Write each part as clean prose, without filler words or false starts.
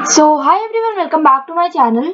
So, hi everyone, welcome back to my channel.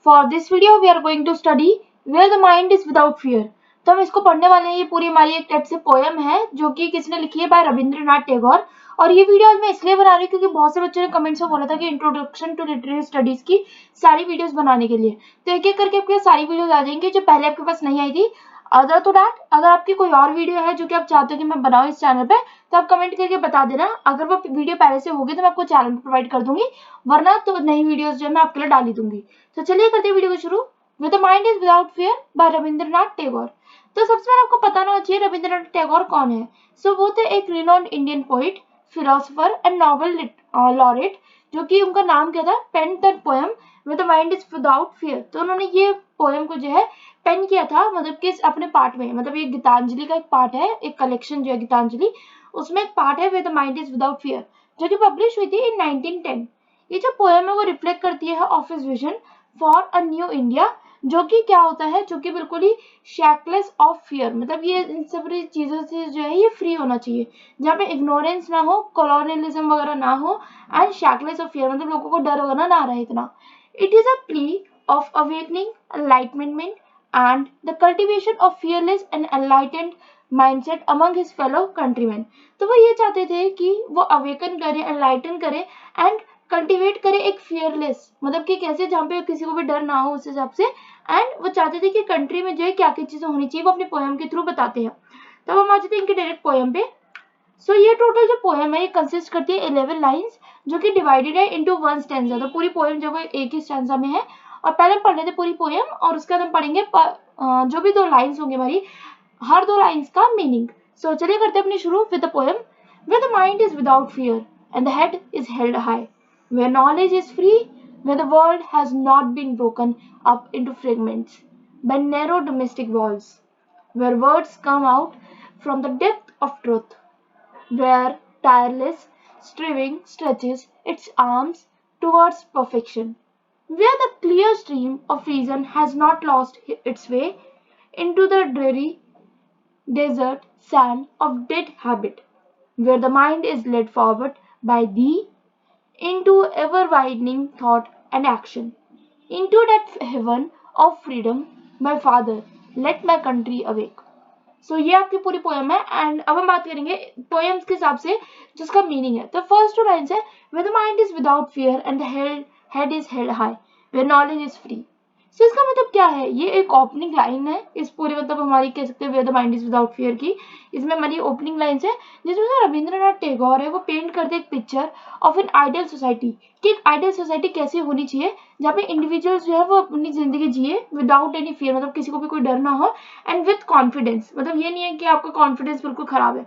For this video, we are going to study Where the Mind is Without Fear. तो हम इसको पढ़ने वाले हैं। ये पूरी हमारी एक टाइप से पोयम है जो कि किसने लिखी है, बाय रविंद्रनाथ टैगोर। और ये वीडियो आज मैं इसलिए बना रही हूँ क्योंकि बहुत से बच्चों ने कमेंट्स में बोला था कि इंट्रोडक्शन टू लिटरेरी स्टडीज की सारी वीडियोस बनाने के लिए। तो एक एक करके आपके सारी वीडियोस आ जाएंगी जो पहले आपके पास नहीं आई थी। अदर टू दैट, अगर आपकी कोई और वीडियो है जो कि आप चाहते हो कि मैं बनाऊँ इस चैनल पे, तो आप कमेंट करके बता देना। अगर वो वीडियो पहले से होगी तो मैं आपको चैनल पर प्रोवाइड कर दूंगी, वरना तो नई वीडियोस जो है मैं आपके लिए डाल ही दूंगी। तो चलिए करते हैं वीडियो को शुरू। With the mind is without fear by Rabindranath Tagore. तो सबसे पहले आपको पता होना चाहिए रविंद्रनाथ टैगोर कौन है। सो वो थे एक renowned Indian poet, philosopher and Nobel laureate, जो कि उनका नाम क्या था, pen the poem with the mind is without fear. तो उन्होंने ये पोएम को जो है पेन किया था, मतलब कि अपने पार्ट में, मतलब ये गीतांजलि का एक पार्ट है, एक कलेक्शन जो है गीतांजलि, उसमें एक पार्ट है with the mind is without fear, जो कि पब्लिश हुई थी इन 1910। ये जो पोएम है वो रिफ्लेक्ट करती है of his vision for a new India, जो कि क्या होता है, जो कि बिल्कुल ही शैकलेस ऑफ फियर, मतलब ये इन सब चीजों से जो है ये फ्री होना चाहिए, जहाँ पे इग्नोरेंस ना हो, कॉलोनियलिज्म वगैरह ना हो, एंड शैकलेस ऑफ फियर, मतलब लोगों को डर वगैरह ना रहे इतना। It is a plea of awakening, enlightenment and the cultivation of fearless and enlightened mindset among his fellow countrymen। तो वो ये चाहते थे कि वो अवेकन करे, एनलाइटन करे एंड कल्टिवेट करे एक फियरलेस, मतलब कि कैसे, जहाँ पे किसी को भी डर ना हो उस हिसाब से। एंड वो चाहते थे कि कंट्री में जो है क्या क्या चीजें होनी चाहिए, वो अपने पोएम के थ्रू बताते हैं। तो हम आ जाते हैं इनके डायरेक्ट पोएम पे। सो ये टोटल जो पोएम है ये कंसिस्ट करती है 11 लाइंस, जो कि डिवाइडेड है इनटू वन स्टैंजा। तो पूरी पोएम जो है एक ही स्टैंजा में है। और पहले हम पढ़ लेते पूरी पोएम और उसके बाद हम पढ़ेंगे जो भी दो लाइंस होंगे हमारी, हर दो लाइंस का मीनिंग। सो चलिए करते हैं अपनी शुरू with the poem. Where the mind is without fear and the head is held high, where knowledge is free, where the world has not been broken up into fragments by narrow domestic walls, where words come out from the depth of truth, where tireless striving stretches its arms towards perfection, where the clear stream of reason has not lost its way into the dreary desert sand of dead habit, where the mind is led forward by thee into ever widening thought and action, into that heaven of freedom, my father, let my country awake। सो ये आपकी पूरी poem है। And अब हम बात करेंगे poems के हिसाब से जिसका मीनिंग है। तो फर्स्ट टू लाइन्स है, where the mind is without fear and the head is held high, where knowledge is free. So इसका मतलब क्या है, ये एक ओपनिंग लाइन है इस पूरे, मतलब हमारी कह सकते हैं where the mind is without fear की, इसमें हमारी ओपनिंग लाइन्स है, जिसमें जो रविंद्रनाथ टैगोर है वो पेंट करते एक picture of an ideal society, कि एक आइडियल सोसाइटी कैसी होनी चाहिए, जहाँ पे इंडिविजुअल्स जो है वो अपनी जिंदगी जिए विदाउट एनी फियर, मतलब किसी को भी कोई डर ना हो, एंड विथ कॉन्फिडेंस, मतलब ये नहीं है कि आपका कॉन्फिडेंस बिल्कुल खराब है।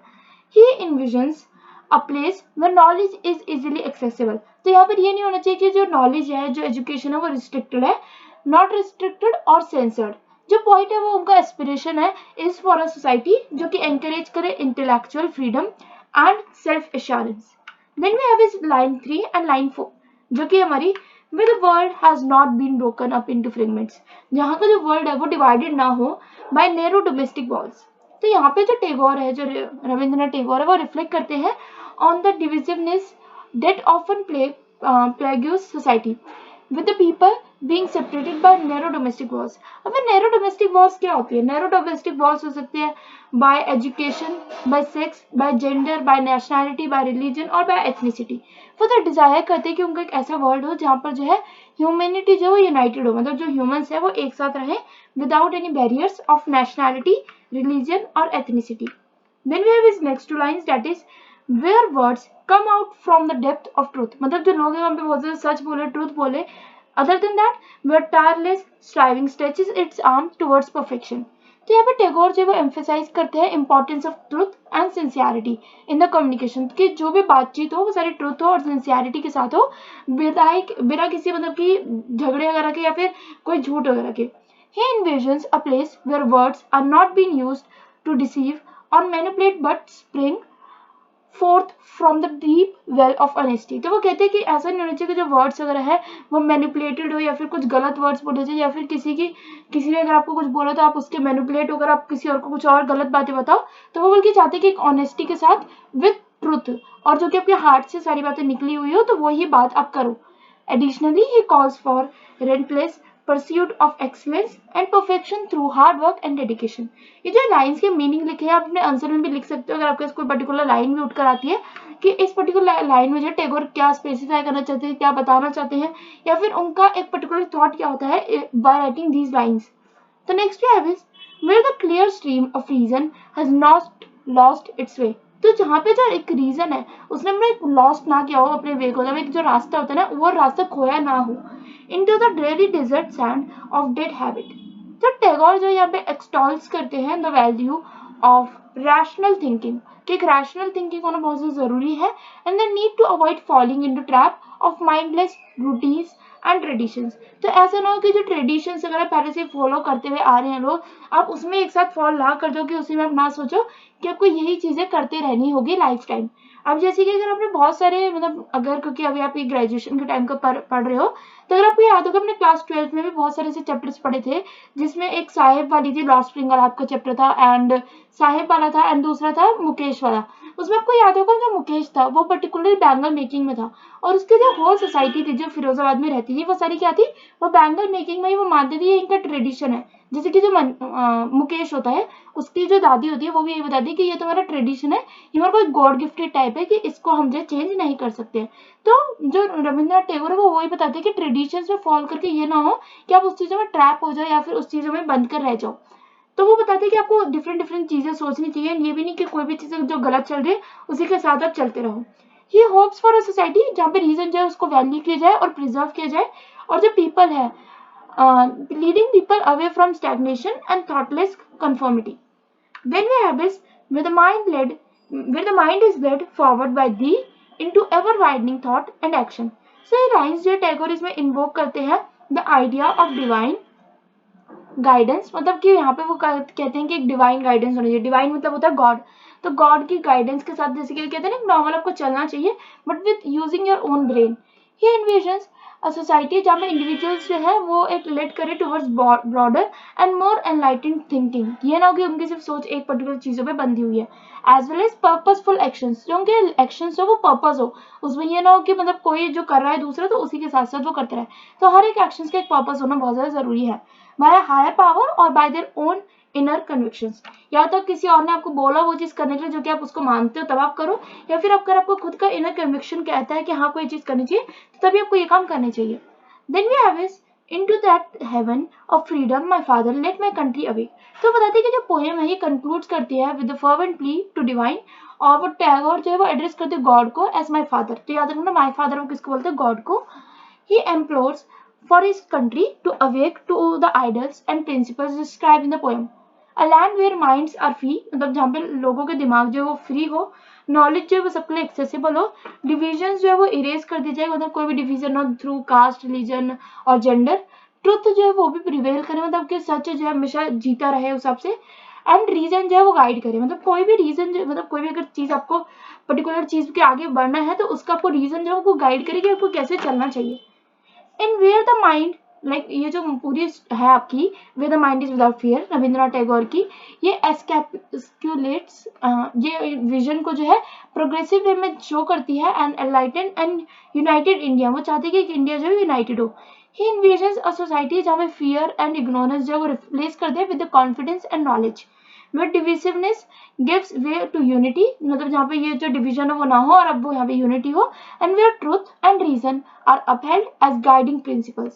He envisions a place where knowledge is easily accessible. तो यहाँ पर ये नहीं होना चाहिए कि जो नॉलेज है, जो एजुकेशन है वो रिस्ट्रिक्टेड है, नॉट रिस्ट्रिक्टेड और सेंसर्ड। जो पॉइंट है वो उनका एस्पिरेशन है इज फॉर अ सोसाइटी जो कि एनकरेज करे intellectual freedom and self assurance. Then we have is line 3 and line 4, जो कि हमारी where the world has not been broken up into fragments, जहाँ का जो वर्ल्ड है वो डिवाइडेड ना हो by narrow domestic walls। तो यहाँ पे जो टैगोर है, जो रविंद्रनाथ टैगोर है, वो रिफ्लेक्ट करते हैं on the divisiveness that often plagues society, with the people being separated by narrow domestic walls। अब narrow domestic walls क्या होती है? narrow domestic walls हो सकती है by education, by sex, by gender, by nationality, by religion और by ethnicity। वो तो डिजायर करते हैं कि उनका एक ऐसा वर्ल्ड हो जहाँ पर जो है ह्यूमैनिटी जो है यूनाइटेड हो, मतलब जो ह्यूमंस है वो एक साथ रहे without any barriers of nationality, religion और ethnicity. Then we have his next two lines, that is where words come out from the depth of truth, मतलब जो लोग हैं वहाँ पे बहुत ज़्यादा सच बोले, ट्रूथ बोले। Other than that, where tireless striving stretches its arm towards perfection। तो यहाँ पे टैगोर जो है वो एम्फेसाइज करते हैं importance of truth and sincerity in the communication, कि जो भी बातचीत हो वो सारी ट्रूथ हो और सिंसियरिटी के साथ हो, बिना किसी मतलब कि झगड़े वगैरह के या फिर कोई झूठ वगैरह के। He envisions a place where words are not being used to deceive or manipulate but spring forth from the deep well of honesty। तो वो कहते हैं कि ऐसा नहीं होना चाहिए कि जो वर्ड्स वगैरह है वो मैनिपुलेटेड हो या फिर कुछ गलत वर्ड्स बोले जाए, या फिर किसी ने अगर आपको कुछ बोला तो आप उसके मैनिपुलेट होकर आप किसी और को कुछ और गलत बातें बताओ। तो वो बल्कि चाहते हैं कि एक ऑनेस्टी के साथ विथ ट्रूथ, और जो कि आपके हार्ट से सारी बातें निकली हुई हो तो वही बात आप करो। Additionally, he calls for relentless pursuit of excellence and perfection through hard work and dedication. ये जो लाइंस के मीनिंग लिखे हैं आप अपने आंसर में भी लिख सकते हो अगर आपके कोई पर्टिकुलर लाइन भी उठकर आती है कि इस पर्टिकुलर लाइन में जो टैगोर क्या स्पेसिफाई करना चाहते हैं, क्या बताना चाहते हैं, या फिर उनका एक पर्टिकुलर थॉट क्या होता है by writing these lines. The next we have is where the clear stream of reason has not lost its way. तो जहाँ पे जो एक रीजन है उसने अपने लॉस्ट ना किया हो अपने वे को, मतलब एक जो रास्ता होता है ना वो रास्ता खोया ना हो into the dreary desert sand of dead habit. तो टैगोर जो यहाँ पे एक्सटॉल्स करते हैं the value of rational thinking कि एक रैशनल थिंकिंग होना बहुत ज़्यादा जरूरी है and the need to avoid falling into trap of mindless routines and traditions. तो ऐसा ना हो कि जो ट्रेडिशंस अगर आप पहले से फॉलो करते हुए आ रहे हैं लोग आप उसमें एक साथ फॉल ना कर दो कि उसी में आप ना सोचो कि आपको यही चीजें करते रहनी होगी लाइफ टाइम. अब जैसे कि अगर आपने बहुत सारे मतलब अगर क्योंकि अभी आप ग्रेजुएशन के टाइम का पढ़ रहे हो तो अगर आपको याद होगा अपने क्लास 12th में भी बहुत सारे ऐसे चैप्टर्स पढ़े थे जिसमें एक साहेब वाली थी लॉस्ट फिंगर आपका चैप्टर था एंड साहेब वाला था एंड दूसरा था मुकेश वाला. उसमें आपको याद होगा जो मुकेश था वो पर्टिकुलरली बैंगल मेकिंग में था और उसकी जो होल सोसाइटी थी जो फिरोजाबाद में रहती थी वो सारी क्या थी वो बैंगल मेकिंग में ही वो मानती थी ये इनका ट्रेडिशन है. जैसे कि जो मुकेश होता है उसकी जो दादी होती है वो भी यही बताती है कि ये तुम्हारा ट्रेडिशन है ये हमारा कोई गॉड गिफ्टेड टाइप है कि इसको हम जो चेंज नहीं कर सकते. तो जो रविंद्रनाथ टैगोर है वो वही बताते हैं कि ट्रेडिशन में फॉलो करके ये ना हो कि आप उस चीजों में ट्रैप हो जाओ या फिर उस चीजों में बंद कर रह जाओ. तो वो बताते हैं कि आपको डिफरेंट डिफरेंट चीजें सोचनी चाहिए ये भी नहीं कि कोई भी चीज जो गलत चल रही है उसी के साथ आप चलते रहो. ये होप्स फॉर अ सोसाइटी जहाँ पे रीजन जो है उसको वैल्यू किया जाए और प्रिजर्व किया जाए और जो पीपल है leading people away from stagnation and thoughtless conformity. Then we have is where the mind is led forward by thee into ever widening thought and action. So ये lines जो टैगोर इसमें इन्वोक करते हैं the idea of divine guidance, मतलब कि यहाँ पे वो कहते हैं कि एक डिवाइन गाइडेंस होनी चाहिए. डिवाइन मतलब होता है गॉड. तो गॉड की गाइडेंस के साथ जैसे कि कहते हैं ना नॉर्मल आपको चलना चाहिए but with using your own brain. He envisions a society जहाँ पे इंडिविजुअल्स जो है वो एक लेड करे towards broader and more enlightened thinking. ये ना हो कि उनकी सिर्फ सोच एक पर्टिकुलर चीजों पे बंधी हुई है as well as purposeful actions जो उनके एक्शंस हो वो पर्पस हो उसमें ये ना हो कि मतलब कोई जो कर रहा है दूसरा तो उसी के साथ साथ वो करते रहे. तो हर एक एक्शंस का एक पर्पस होना बहुत ज्यादा जरूरी है by a higher power or by their own inner convictions. या तो किसी और ने आपको बोला वो चीज करने के लिए जो कि आप उसको मानते हो तब आप करो या फिर अगर आपको खुद का इनर कन्विक्शन कहता है कि हाँ कोई चीज करनी चाहिए तो तभी आपको ये काम करने चाहिए. Then we have is into that heaven of freedom my father let my country away. तो बताते हैं कि जो पोएम है ये कंक्लूड्स करती है with the fervent plea to divine और वो टैगोर जो है वो एड्रेस करते हैं गॉड को as my father. तो याद रखना माय फादर वो किसको बोलते हैं गॉड को. He implores for his country to awake to the ideals and principles described in the poem. A land where minds are free, मतलब जहाँ पे लोगों के दिमाग जो है वो फ्री हो, नॉलेज जो है वो सबके लिए एक्सेसिबल हो, डिविजन जो है वो इरेज कर दी जाए मतलब कोई भी डिवीजन हो थ्रू कास्ट रिलीजन और जेंडर, ट्रुथ जो है वो भी प्रिवेल करे मतलब कि सच जो है हमेशा जीता रहे उस हिसाब से एंड रीजन जो है वो गाइड करे मतलब कोई भी रीजन जो मतलब कोई भी अगर चीज आपको पर्टिकुलर चीज के आगे बढ़ना है तो उसका आपको रीजन जो है वो गाइड करे कि आपको कैसे चलना चाहिए. In where the mind like ये जो पूरी है आपकी where the mind is without fear Rabindranath Tagore की ये एस्कैपुलेट्स ये विजन को जो है प्रोग्रेसिव वे में शो करती है and enlightened and United India. वो चाहती है कि इंडिया जो है यूनाइटेड हो. ही इन्विजन्स अ सोसाइटी जहाँ पे फियर एंड इग्नोरेंस जो है वो रिप्लेस कर दे with the confidence and knowledge where divisiveness gives way to unity मतलब जहाँ पे ये जो डिवीजन है वो ना हो और अब वो यहाँ पे यूनिटी हो and where truth and reason are upheld as guiding principles.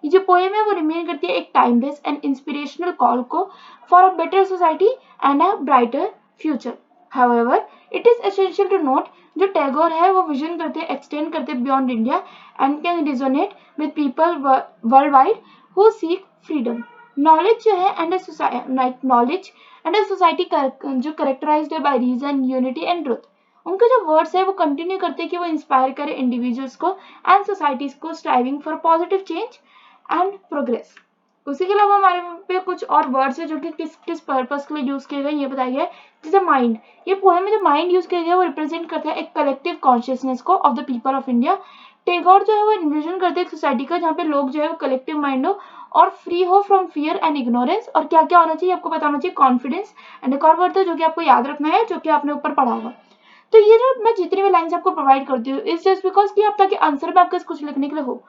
ये जो पोएम है वो रिमेन करती है एक टाइमलेस एंड इंस्पिरेशनल कॉल को for a better society and a brighter future. However, it is essential to note जो टैगोर है वो विजन करते एक्सटेंड करते beyond India and can resonate with people world wide who seek freedom. Knowledge जो है and knowledge and a society जो characterised है by reason unity and truth. उनके जो वर्ड्स है वो कंटिन्यू करते हैं कि वो इंस्पायर करे इंडिविजुअल्स को एंड सोसाइटीज को striving for positive change and progress. उसी के अलावा हमारे पे कुछ और वर्ड्स है जो कि किस किस पर्पस के लिए यूज किए गए ये बताया गया है. जैसे माइंड, ये पोएम में जो माइंड यूज किया गया वो रिप्रेजेंट करता है एक कलेक्टिव कॉन्शियसनेस को of the people of India. Tagore जो है वो इन्विजन करते हैं एक सोसाइटी का जहाँ पे लोग जो है वो कलेक्टिव माइंड हो और फ्री हो फ्रॉम फियर एंड इग्नोरेंस. और क्या क्या होना चाहिए आपको बताना चाहिए कॉन्फिडेंस एंड एक और वर्ड था जो कि आपको याद रखना है जो कि आपने ऊपर पढ़ा होगा. तो ये जो मैं जितनी भी लाइन्स आपको प्रोवाइड करती हूँ इज जस्ट बिकॉज कि आप ताकि आंसर में आपके कुछ लिखने के लिए हो।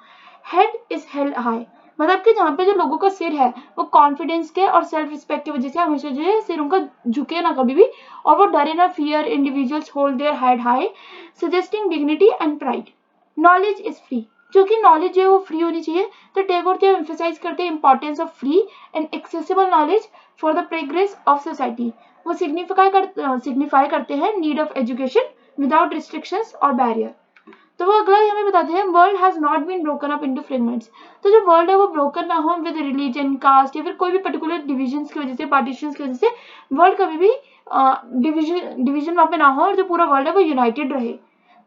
हेड इज हेल्ड हाई, मतलब कि जहाँ पे जो लोगों का सिर है वो कॉन्फिडेंस के और सेल्फ रिस्पेक्ट की वजह से हमेशा जो है सिर उनका झुके ना कभी भी, और वो डरे ना। Fear individuals hold their head high suggesting dignity and pride. Knowledge is free, क्योंकि नॉलेज जो है वो फ्री होनी चाहिए, तो टैगोर जो एम्फेसाइज करते हैं importance of free and accessible knowledge for the progress of society. वो सिग्निफाई करते हैं need of education without restrictions और बैरियर। तो वो अगला हमें बताते हैं world has not been broken up into fragments. तो जो वर्ल्ड है वो ब्रोकन ना हो विद रिलीजन, कास्ट या फिर कोई भी पर्टिकुलर डिविजन्स की वजह से, पार्टीशंस की वजह से वर्ल्ड कभी भी डिवीजन वहाँ पे ना हो, और जो पूरा वर्ल्ड है वो यूनाइटेड रहे।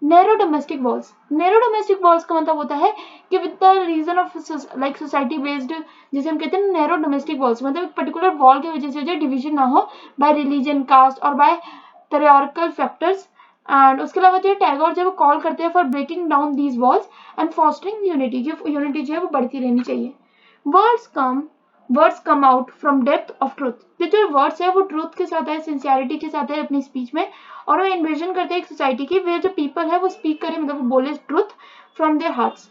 Narrow domestic walls, narrow domestic walls का मतलब होता है कि with the reason of like society based, जिसे हम कहते हैं नैरो डोमेस्टिक वॉल्स, मतलब एक पर्टिकुलर वॉल की वजह से जो डिवीजन ना हो बाय रिलीजन, कास्ट और बाय पेरियोरिकल फैक्टर्स। एंड उसके अलावा जो टैगोर जो कॉल करते हैं for breaking down these walls and fostering unity, जो यूनिटी जो है वो बढ़ती रहनी चाहिए। Words come out from depth of truth, ये जो वर्ड्स है वो ट्रूथ के साथ है, सिंसियरिटी के साथ है अपनी स्पीच में, और वो इन्विजन करते हैं एक सोसाइटी की वे जो पीपल है वो स्पीक करें, मतलब वो बोले truth from their hearts.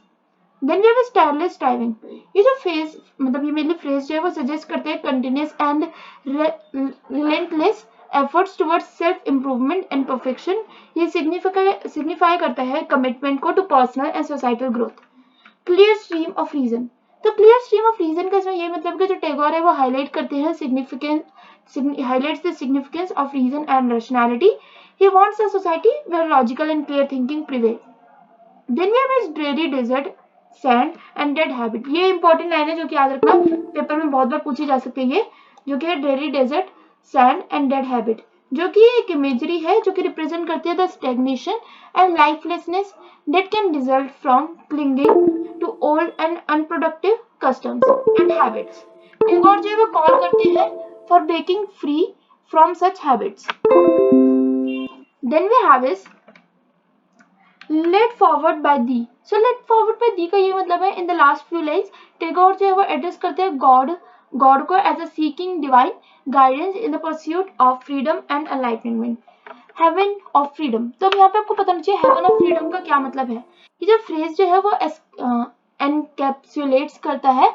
Then we have tireless striving, ये जो फेज मतलब ये मेनली फ्रेज जो है वो सजेस्ट करते हैं continuous and relentless efforts towards self improvement and perfection। ये सिग्निफाई करता है कमिटमेंट को to personal and societal growth. Clear stream of reason, तो क्लियर स्ट्रीम ऑफ रीजन का इसमें ये मतलब कि जो टैगोर है वो हाईलाइट करते हैं highlights the significance of reason and rationality. He wants a society where logical and clear thinking prevail. Then we have his dreary desert, sand and dead habit। ये इंपॉर्टेंट लाइन है जो कि याद रखना, पेपर में बहुत बार पूछी जा सकती है, ये जो कि है dreary desert, sand and dead habit, जो कि एक इमेजरी है जो कि रिप्रेजेंट करती है the stagnation and lifelessness that can result from clinging to old and unproductive customs and habits. Tagore जो है वो कॉल करते हैं for breaking free from such habits. Then we have is led forward by thee. So led forward by thee का ये मतलब है in the last few lines Tagore जो है वो एड्रेस करते हैं गॉड को as a seeking divine guidance in the pursuit of freedom and enlightenment. Heaven of freedom, तो अब यहाँ पे आपको पता होना चाहिए हेवन ऑफ फ्रीडम का क्या मतलब है। ये जो फ्रेज जो है वो एनकैप्सुलेट्स करता है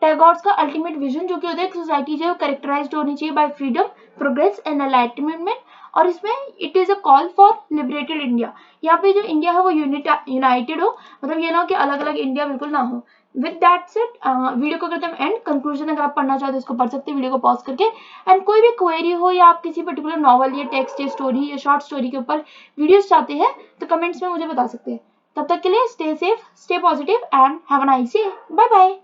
टैगोर्स का अल्टीमेट विजन, जो कि होता है सोसाइटी जो है करेक्टराइज्ड होनी चाहिए by freedom, progress and enlightenment. और इसमें it is a call for liberated India, यहाँ पे जो इंडिया है वो यूनाइटेड हो, मतलब ये ना हो कि अलग अलग इंडिया बिल्कुल ना हो। विद दैट सेड वीडियो को करते हैं एंड कंक्लूजन, अगर आप पढ़ना चाहते हो इसको पढ़ सकते हैं वीडियो को पॉज करके। एंड कोई भी क्वेरी हो या आप किसी पर्टिकुलर नॉवल या टेक्स्ट या स्टोरी या शॉर्ट स्टोरी के ऊपर वीडियोस चाहते हैं तो कमेंट्स में मुझे बता सकते हैं। तब तक के लिए stay safe, stay positive and have a nice day. Bye bye.